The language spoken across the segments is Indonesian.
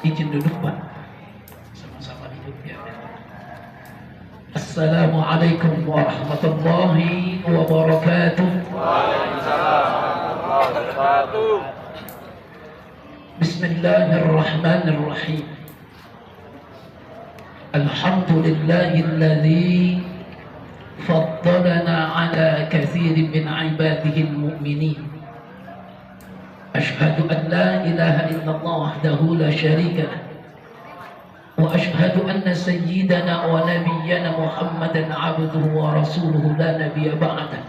Izin duduk Pak, sama-sama duduk ya. Assalamualaikum warahmatullahi wabarakatuh. Waalaikumsalam warahmatullahi wabarakatuh. Bismillahirrahmanirrahim. Alhamdulillahilladzi faddalana ala katsirin min ibadihi almu'minin. Ashhadu an la ilaha illallah wahdahu la syarika lah. Wa ashhadu anna sayyidana wa nabiyyana Muhammadan abduhu wa rasuluhu la nabiyya ba'dah.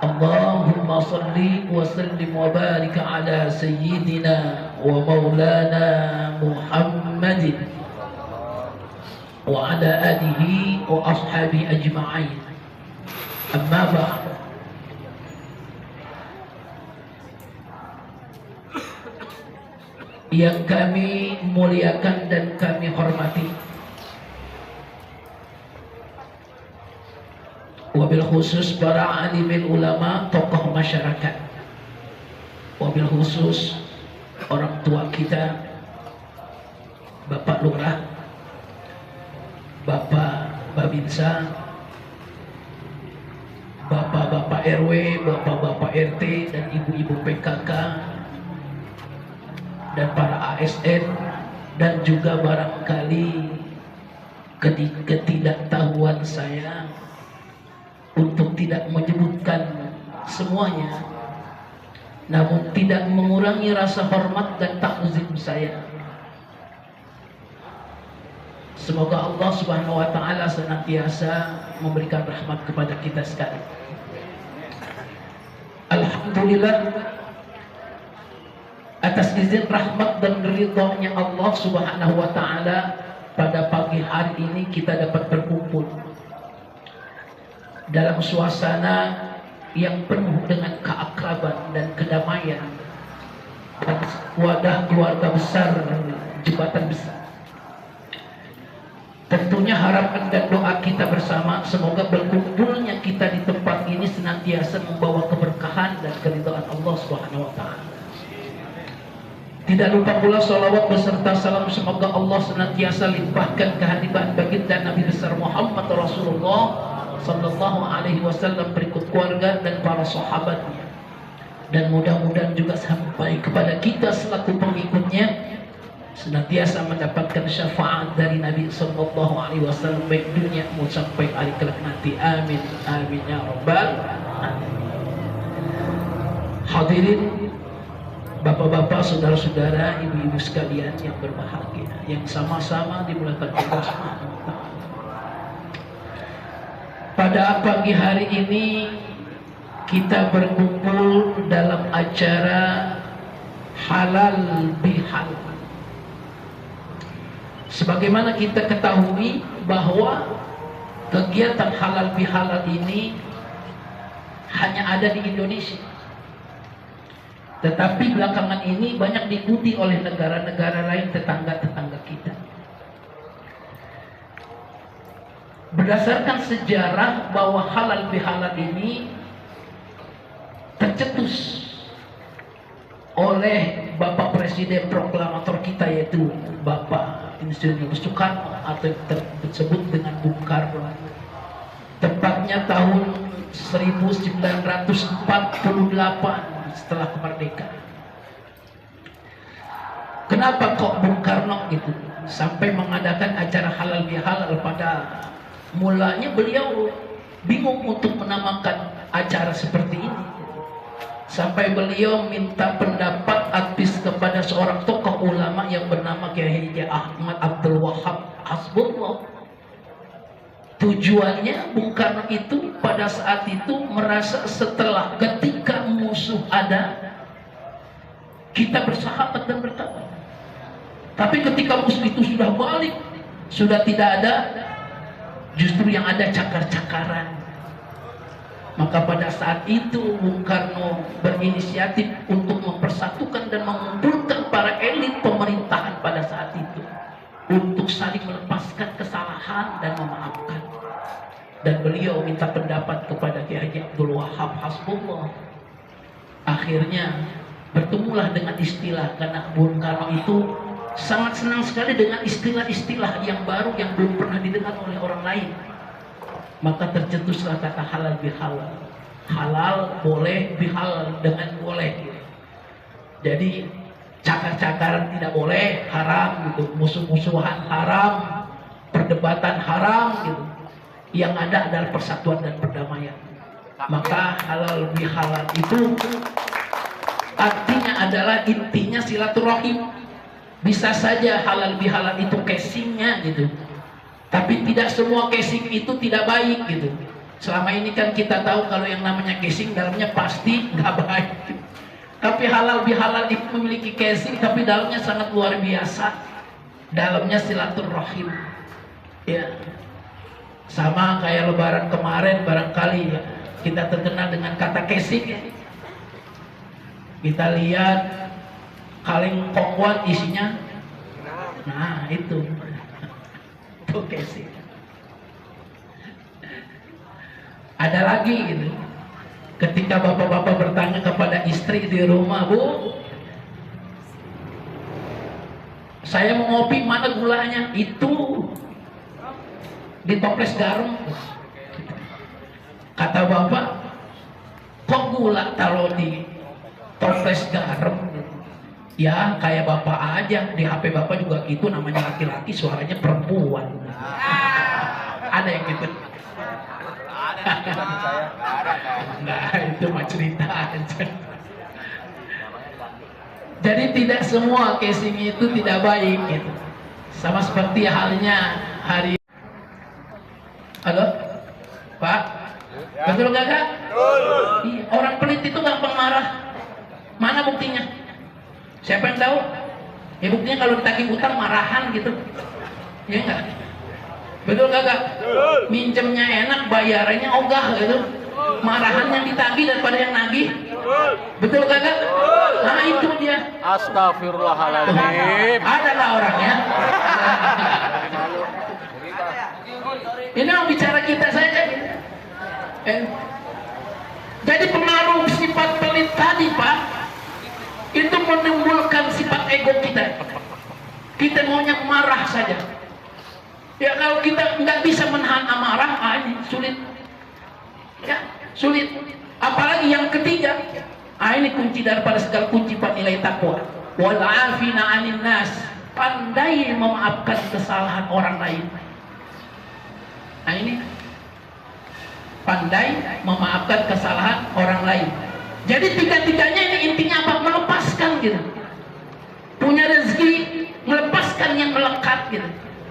Allahumma salli wa sallim wa barik ala sayyidina wa maulana Muhammadin wa ala alihi wa ashabihi ajma'in. Amma ba'd. Yang kami muliakan dan kami hormati, wabil khusus para alimil ulama, tokoh masyarakat, wabil khusus orang tua kita, Bapak Lurah, Bapak Babinsa, Bapak-bapak RW, Bapak-bapak RT, dan ibu-ibu PKK, dan para ASN, dan juga barangkali ketidaktahuan saya untuk tidak menyebutkan semuanya, namun tidak mengurangi rasa hormat dan takzim saya. Semoga Allah Subhanahu wa taala senantiasa memberikan rahmat kepada kita sekalian. Alhamdulillah, atas izin rahmat dan ridhonya Allah Subhanahu wa taala, pada pagi hari ini kita dapat berkumpul dalam suasana yang penuh dengan keakraban dan kedamaian, dan wadah keluarga besar jembatan besar. Tentunya harapan dan doa kita bersama, semoga berkumpulnya kita di tempat ini senantiasa membawa keberkahan dan keridhaan Allah Subhanahu wa taala. Tidak lupa pula salawat beserta salam, semoga Allah senantiasa limpahkan kehadiran baginda Nabi besar Muhammad Rasulullah sallallahu alaihi wasallam, berikut keluarga dan para sahabatnya, dan mudah-mudahan juga sampai kepada kita selaku pengikutnya, senantiasa mendapatkan syafaat dari Nabi sallallahu alaihi wasallam baik dunia maupun sampai hari kelak nanti. Amin amin ya rabbal alamin. Hadirin Bapak-bapak, saudara-saudara, ibu-ibu sekalian yang berbahagia, yang sama-sama dimuliakan Allah Subhanahu wa taala. Pada pagi hari ini kita berkumpul dalam acara halal bihalal. Sebagaimana kita ketahui bahwa kegiatan halal bihalal ini hanya ada di Indonesia, tetapi belakangan ini banyak diikuti oleh negara-negara lain, tetangga-tetangga kita. Berdasarkan sejarah bahwa halal bihalal ini tercetus oleh Bapak Presiden proklamator kita, yaitu Bapak Insinyur Soekarno, atau tersebut dengan Bung Karno. Tepatnya tahun 1948 setelah kemerdekaan. Kenapa kok Bung Karno gitu sampai mengadakan acara halal bihalal? Pada mulanya beliau bingung untuk menamakan acara seperti ini, sampai beliau minta pendapat advis kepada seorang tokoh ulama yang bernama Kiai Haji Ahmad Abdul Wahab Hasbullah. Tujuannya Bung Karno itu pada saat itu merasa setelah ketika musuh ada, kita bersahabat dan berkawan. Tapi ketika musuh itu sudah balik, sudah tidak ada, justru yang ada cakar-cakaran. Maka pada saat itu Bung Karno berinisiatif untuk mempersatukan dan mengumpulkan para elit pemerintahan pada saat itu, untuk saling melepaskan kesalahan dan memaafkan. Dan beliau minta pendapat kepada Kiai Haji Abdul Wahab Hasbullah. Akhirnya bertemulah dengan istilah, karena Bung Karno itu sangat senang sekali dengan istilah-istilah yang baru yang belum pernah didengar oleh orang lain. Maka tercetuslah kata halal bihalal. Halal boleh, bihalal dengan boleh. Jadi cakar-cakaran tidak boleh, haram gitu. Musuh-musuhan haram, perdebatan haram gitu. Yang ada adalah persatuan dan perdamaian. Maka halal bihalal itu artinya adalah intinya silaturahim. Bisa saja halal bihalal itu casingnya gitu, tapi tidak semua casing itu tidak baik gitu. Selama ini kan kita tahu kalau yang namanya casing dalamnya pasti nggak baik. Tapi halal bihalal itu memiliki casing tapi dalamnya sangat luar biasa. Dalamnya silaturahim. Ya, sama kayak Lebaran kemarin barangkali ya, kita terkenal dengan kata casing ya. Kita lihat kaleng kongwan isinya, nah itu casing. Ada lagi gitu, ketika bapak-bapak bertanya kepada istri di rumah, Bu, saya mau ngopi, mana gulanya? Itu ditoples garam. Kata bapak, kok gula taruh di toples garam? Ya kayak bapak aja, di HP bapak juga gitu, namanya laki-laki suaranya perempuan. Ada yang gitu? Nah itu mah cerita aja. Jadi tidak semua casing itu tidak baik gitu. Sama seperti halnya hari. Halo Pak, betul gak Kak? Orang pelit itu gampang marah. Mana buktinya? Siapa yang tahu? Ya buktinya kalau ditagih utang marahan gitu. Ya enggak? Betul kagak? Minjemnya enak, bayarannya ogah gitu. Marahan yang ditagih daripada yang nagih. Betul kagak? Nah itu dia. Astagfirullahaladzim. Adalah orangnya. Ini mau bicara kita saja. Jadi pengaruh sifat pelit tadi Pak, itu menimbulkan sifat ego kita. Kita maunya marah saja. Ya kalau kita nggak bisa menahan amarah, ini sulit. Ya sulit. Apalagi yang ketiga, ini kunci daripada segala kunci nilai takwa. Wal afina 'anil nas, pandai memaafkan kesalahan orang lain. Nah ini pandai memaafkan kesalahan orang lain. Jadi tiga-tiganya ini intinya apa? Melepaskan gitu. Punya rezeki, melepaskan yang melekat gitu.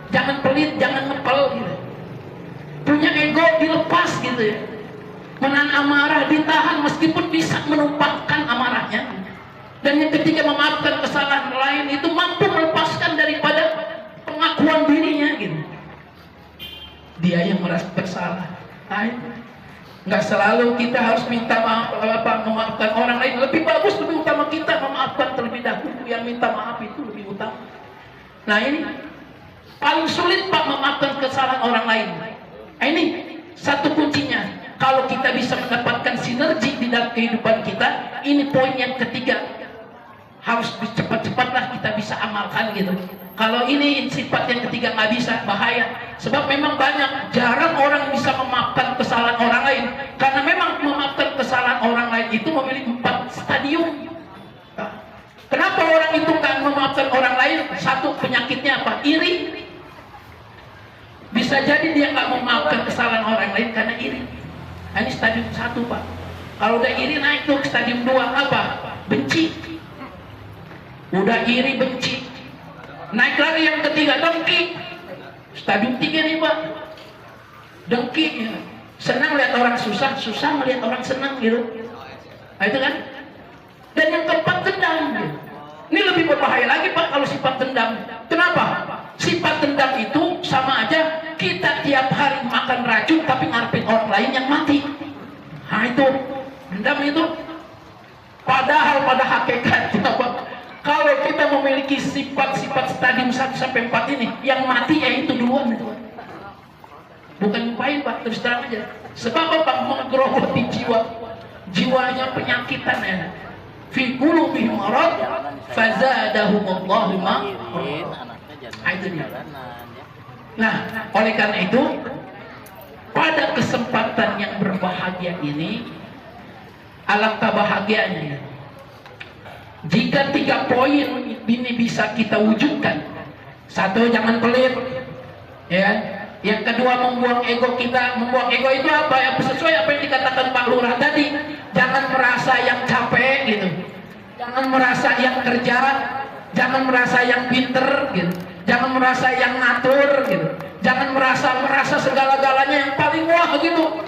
Jangan pelit, jangan ngepel gitu. Punya ego, dilepas gitu ya. Menahan amarah, ditahan meskipun bisa menumpahkan amarahnya. Dan yang ketiga, memaafkan kesalahan lain, itu mampu melepaskan daripada pengakuan dirinya gitu. Dia yang merasa bersalah. Nggak selalu kita harus minta maaf, memaafkan orang lain. Lebih bagus, lebih utama kita memaafkan terlebih dahulu. Yang minta maaf itu lebih utama. Nah ini paling sulit Pak, memaafkan kesalahan orang lain. Nah, ini satu kuncinya. Kalau kita bisa mendapatkan sinergi di dalam kehidupan kita, ini poin yang ketiga. Harus cepat-cepatlah kita bisa amalkan gitu. Kalau ini sifat yang ketiga nggak bisa, bahaya. Sebab memang jarang orang bisa memaafkan kesalahan orang lain. Karena memang memaafkan kesalahan orang lain itu memiliki 4 stadium. Kenapa orang itu nggak memaafkan orang lain? Satu, penyakitnya apa? Iri. Bisa jadi dia nggak memaafkan kesalahan orang lain karena iri. Nah, ini stadium 1 Pak. Kalau udah iri naik tuh ke stadium 2 apa? Benci. Udah iri, benci. Naik lagi yang ketiga, dengki. Stadium 3 nih Pak. Dengki. Senang lihat orang susah, susah melihat orang senang gitu. Nah itu kan. Dan yang keempat, dendam gitu. Ini lebih berbahaya lagi Pak kalau sifat dendam. Kenapa? Sifat dendam itu sama aja kita tiap hari makan racun tapi ngarepin orang lain yang mati. Nah itu dendam itu. Padahal pada hakikatnya Pak, kalau kita memiliki sifat-sifat stadium 1 sampai 4 ini, yang mati ya itu duluan itu. Bukan ngapain Pak, terus terang aja. Sebab apa? Menggerogoti jiwanya penyakitan ya. fi qulubihim marad fazadahumullahu marad. Itu dia. Nah, oleh karena itu pada kesempatan yang berbahagia ini, alangkah bahagianya jika 3 poin ini bisa kita wujudkan. 1, jangan pelit, ya. Yang kedua, membuang ego kita. Membuang ego itu apa? Ya, sesuai apa yang dikatakan Pak Lurah tadi. Jangan merasa yang capek gitu. Jangan merasa yang kerja. Jangan merasa yang pinter gitu. Jangan merasa yang ngatur gitu. Jangan merasa segala-galanya yang paling wah gitu.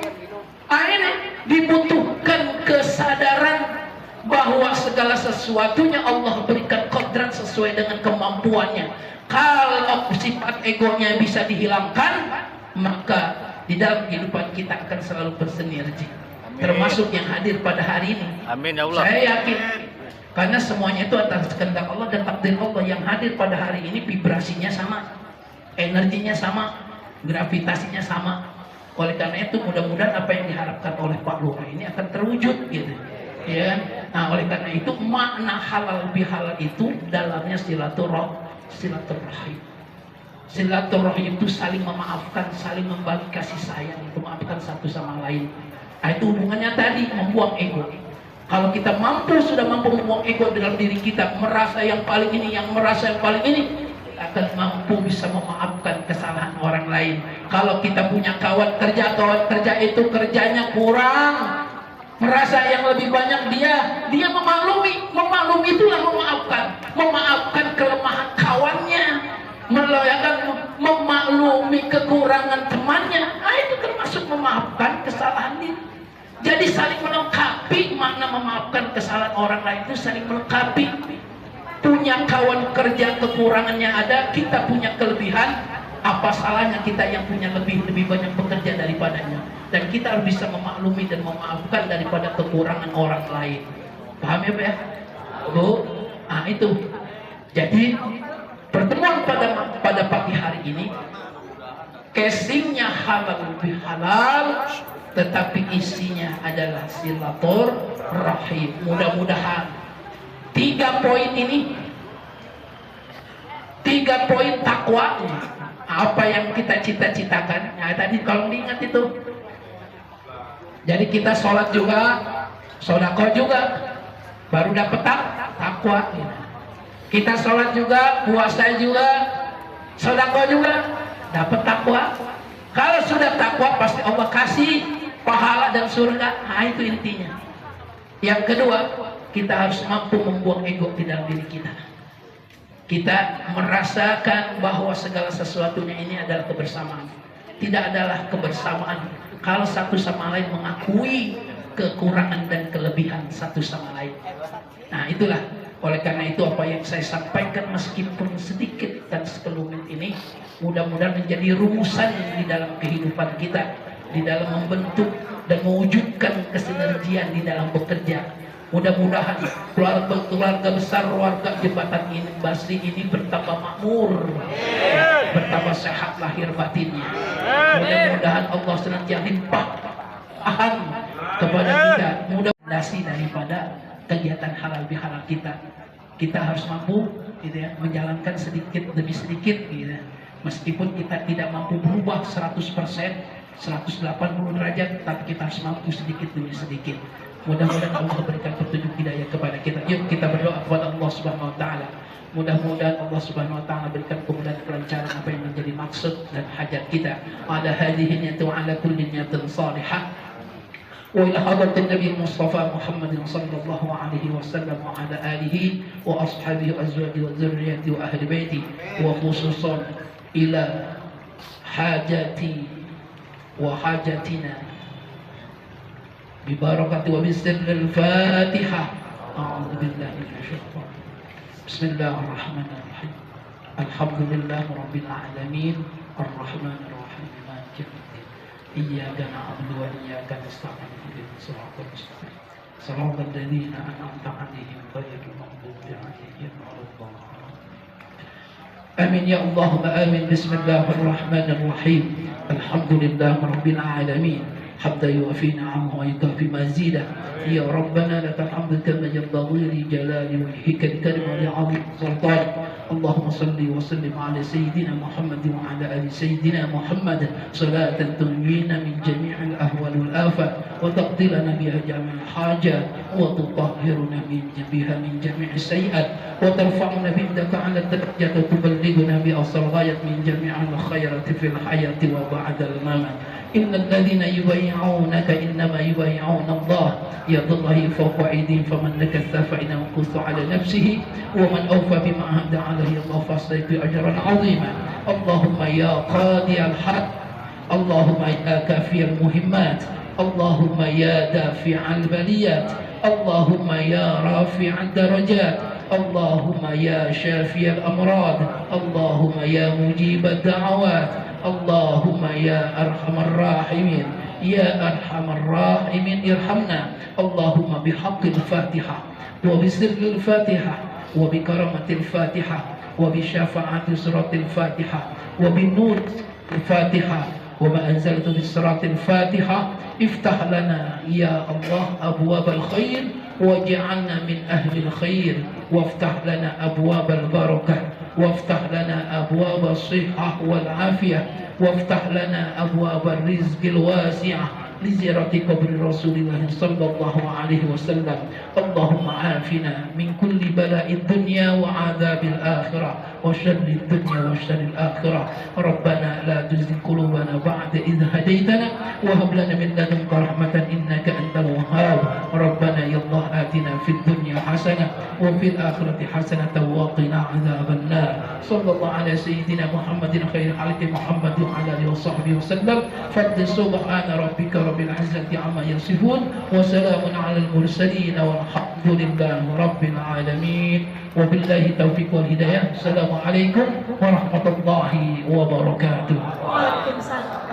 Nah, ini dibutuhkan kesadaran bahwa segala sesuatunya Allah berikan kodrat sesuai dengan kemampuannya. Kalau sifat egonya bisa dihilangkan, maka di dalam kehidupan kita akan selalu bersinergi. Termasuk yang hadir pada hari ini. Amin ya Allah. Saya yakin, karena semuanya itu atas kehendak Allah dan takdir Allah. Yang hadir pada hari ini vibrasinya sama, energinya sama, gravitasinya sama. Oleh karena itu mudah-mudahan apa yang diharapkan oleh Pak Lurah ini akan terwujud gitu. Ya. Nah, oleh karena itu makna halal bihalal itu dalamnya silaturahim. Silaturahim itu saling memaafkan, saling membagi kasih sayang, memaafkan satu sama lain. Nah, itu hubungannya tadi membuang ego. Kalau kita sudah mampu membuang ego dalam diri kita, merasa yang paling ini, yang merasa yang paling ini, akan mampu bisa memaafkan kesalahan orang lain. Kalau kita punya kawan kerja itu kerjanya kurang, merasa yang lebih banyak dia memaklumi itulah memaafkan kelemahan kawannya, memaklumi kekurangan temannya. Nah, itu termasuk memaafkan kesalahan diri. Jadi saling melengkapi. Makna memaafkan kesalahan orang lain itu saling melengkapi. Punya kawan kerja kekurangannya ada, kita punya kelebihan. Apa salahnya kita yang punya lebih banyak bekerja daripadanya? Dan kita harus bisa memaklumi dan memaafkan daripada kekurangan orang lain. Paham ya Pak ya? Bu? Nah itu. Jadi pertemuan pada pagi hari ini, casingnya halal lebih halal, tetapi isinya adalah silaturahim. Mudah-mudahan 3 poin ini, 3 poin takwa, apa yang kita cita-citakan. Nah tadi kalau diingat itu. Jadi kita sholat juga, sodako juga, baru dapat takwa. Kita sholat juga, puasa juga, sodako juga, dapat takwa. Kalau sudah takwa pasti Allah kasih pahala dan surga. Nah itu intinya. Yang kedua, kita harus mampu membuang ego di dalam diri kita. Kita merasakan bahwa segala sesuatunya ini adalah kebersamaan. Tidak adalah kebersamaan kalau satu sama lain mengakui kekurangan dan kelebihan satu sama lain. Nah itulah, oleh karena itu apa yang saya sampaikan meskipun sedikit dan sekelumit ini, mudah-mudahan menjadi rumusan di dalam kehidupan kita, di dalam membentuk dan mewujudkan kesinergian di dalam bekerja. Mudah-mudahan keluarga besar warga Jembatan ini Basri ini bertambah makmur, bertambah sehat lahir batinnya. Mudah-mudahan Allah senantiasa limpahkan kepada kita mudah-mudahan daripada kegiatan halal bihalal kita. Kita harus mampu gitu ya, menjalankan sedikit demi sedikit gitu ya. Meskipun kita tidak mampu berubah 100%, 180 derajat, tapi kita harus mampu sedikit demi sedikit. Mudah-mudahan Allah berikan petunjuk hidayah kepada kita. Yuk kita berdoa kepada Allah Subhanahu wa taala. Mudah-mudahan Allah Subhanahu wa taala berikan kemudahan kelancaran apa yang menjadi maksud dan hajat kita. Ala hadhihi niyatu ala kulli niyatin salihah. Wa ila hadratin Nabi Mustafa Muhammadin sallallahu alaihi wasallam wa ala alihi wa ashabihi wa azwajihi wa dzurriyyatihi wa ahli baiti wa khususan ila hajati wa hajatina ببركة وبسر الفاتحة. أعوذ بالله من الشيطان. بسم الله الرحمن الرحيم. الحمد لله رب العالمين الرحمن الرحيم مالك يوم الدين. إياك نعبد وإياك نستعين اهدنا الصراط المستقيم صراط الذين أنعمت عليهم غير المغضوب عليهم ولا الضالين. آمين يا اللهم آمين. بسم الله الرحمن الرحيم. الحمد لله رب العالمين حتى يوفي نعمه ويكافي مزيده. يا ربنا لك الحمد كما ينبغي لجلال وجهك الكريم ولعظيم سلطانك. اللهم صل وسلم على سيدنا محمد وعلى ال سيدنا محمد صلاة تنجينا من جميع الاهوال والافات وتقضي لنا بها جميع الحاجات وتطهرنا بها من جميع السيئات وترفعنا بيدك على الدرجات وتبلغنا بأصل الغاية من جميع الخيرات في الحياة وبعد الممات. إن الذين يبايعونك إنما يبايعون الله يد الله فوق أيديهم فمن نكث فإنه ينكث على نفسه ومن أوفى بما عهد عليه الله فسيؤتي أجرا عظيما. اللهم يا قاضي الحق، اللهم يا كافي المهمات، اللهم يا دافع البليات، اللهم يا رافع الدرجات، اللهم يا شافي الأمراض، اللهم يا مجيب الدعوات، اللهم يا أرحم الراحمين، يا أرحم الراحمين ارحمنا. اللهم بحق الفاتحة وبسر الفاتحة وبكرامة الفاتحة وبشفاعة سورة الفاتحة وبنور الفاتحة وما أنزلت بالصراط الفاتحة افتح لنا يا الله أبواب الخير واجعلنا من أهل الخير وافتح لنا أبواب البركة وافتح لنا أبواب الصحة والعافية وافتح لنا أبواب الرزق الواسعة لزيارة قبر رسول الله صلى الله عليه وسلم. اللهم عافنا من كل بلاء الدنيا وعذاب الآخرة وشر الدنيا وشر الآخرة. ربنا لا تزغ قلوبنا بعد إذ هديتنا وهب لنا من لدنك رحمة إنك أنت الوهاب. ربنا يا الله آتنا في الدنيا حسنة وفي الآخرة حسنة وقنا عذاب النار. صلى الله على سيدنا محمد خير خلق محمد وعلى آله وصحبه وسلم. فضل سبحان ربك رب العزة عما يصفون وسلام على المرسلين والحمد لله رب العالمين وبالله التوفيق والهداية. السلام عليكم ورحمة الله وبركاته. Waalaikumsalam.